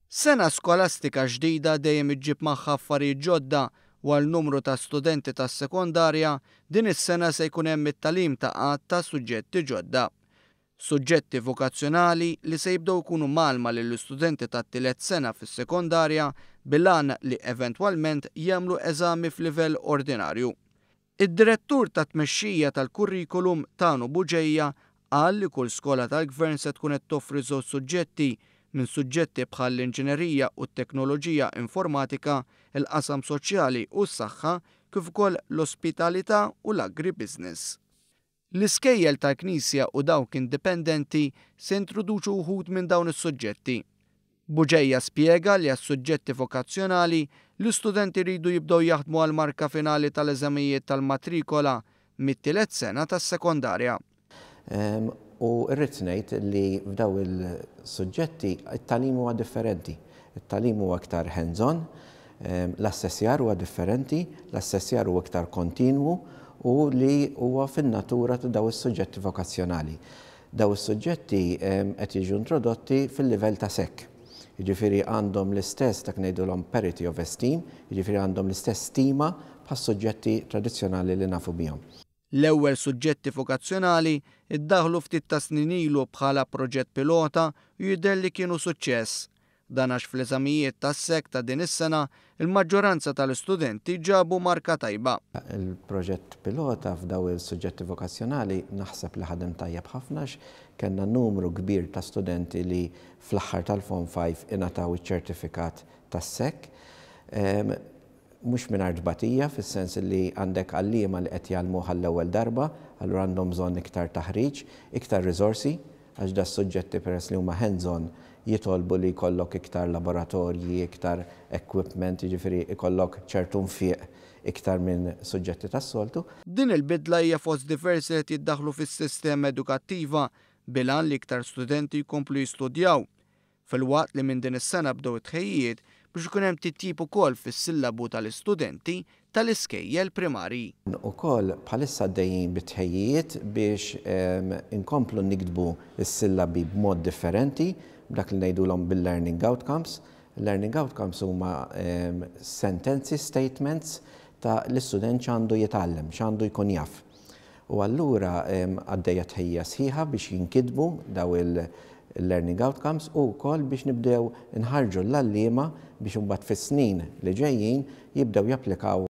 Sena skolastika ġdida dejjem iġġib magħha affarijiet ġodda u għal numru ta' studenti tas-sekondarja din is-sena se jkun hemm it-tagħlim ta' qatt ta' suġġetti ġodda. Suġġetti vokazzjonali li se jibdew ikunu malma lill-istudenti tat-tielet sena fis-sekondarja bil-għan li eventwalment jagħmlu eżami f'livell ordinarju. Id-direttur tat tmexxija tal-kurrikulum Tanu Buġejja qal li kull skola tal-Gvern se tkun qed toffri żewġ suġġetti minn suġġetti bħal l-inġinerija u t-teknoloġija informatika, il-qasam soċjali u s-saħħa kif ukoll l-ospitalità u l-agribusiness. L-iskejjel tal-Knisja u dawk indipendenti se introduċu wħud minn dawn is-suġġetti. Buġejja spjega li għas-suġġetti vokazzjonali l-istudenti jridu jibdew jaħdmu għal marka finali tal-eżamijiet tal-matrikola mit-tielet sena tas-sekondarja. U irrid ngħid li f'daw il-suġġetti it-tagħlim huwa differenti. It-tagħlim huwa aktar hands-on, l-assessjar huwa differenti, l-assessjar huwa aktar kontinwu u li huwa fin-natura ta' daw is-suġġetti vokazzjonali. Daw is-suġġetti qed jiġu introdotti fil-livell ta' sekk. Jiġifieri għandhom l-istess dak ngħidulhom parity of esteem, jiġifieri għandhom l-istess stima bħas-suġġetti tradizzjonali li nafu bihom. L-ewwel suġġetti vokazzjonali iddaħlu ftit ta' snin ilu bħala proġett pilota u jidher li kienu suċċess. Dan għax fl-eżamijiet tas-sekk ta' din is-sena il-maġġoranza tal-istudenti ġabu marka tajba. Il-proġett pilota f'daw il-suġġetti vokazzjonali naħseb li ħadem tajjeb ħafna kellna numru kbir ta' studenti li fl-aħħar tal-Form 5 ingħataw iċ-ċertifikat tas-sekk. Mhux mingħajr ġbatija fis-sens li għandek għalliema li qed jgħallmuha l-ewwel darba, allura għandhom bżonn iktar taħriġ, iktar riżorsi, għax da suġġetti peress li huma hands-on jitolbu li jkollok iktar laboratorji, iktar equipment, jiġifieri jkollok ċertu nfiq iktar minn suġġetti tas-soltu. Din il-bidla hija fost diversi qed jiddaħħlu fis-sistema edukattiva bil-għan li iktar studenti jkomplu jistudjaw. Fil-waqt li minn din is-sena bdew it-tħejjiet biex ikun hemm titjib ukoll fis-sillabu tal-istudenti tal-iskejjel primarji. Ukoll bħalissa għaddejjin bit-tħejjiet biex inkomplu nikdbu s-sillabi b'mod differenti b'dak li ngħidulhom bil-learning outcomes. Learning outcomes huma sentenzi, statements ta' l-istudent x'għandu jitgħallem, x'għandu jkun jaf. U allura għaddejja tħejja sħiħa biex jinkidbu daw il-learning outcomes u wkoll biex nibdew nħarġu l-għalliema biex imbagħad fis-snin li ġejjin jibdew japplikaw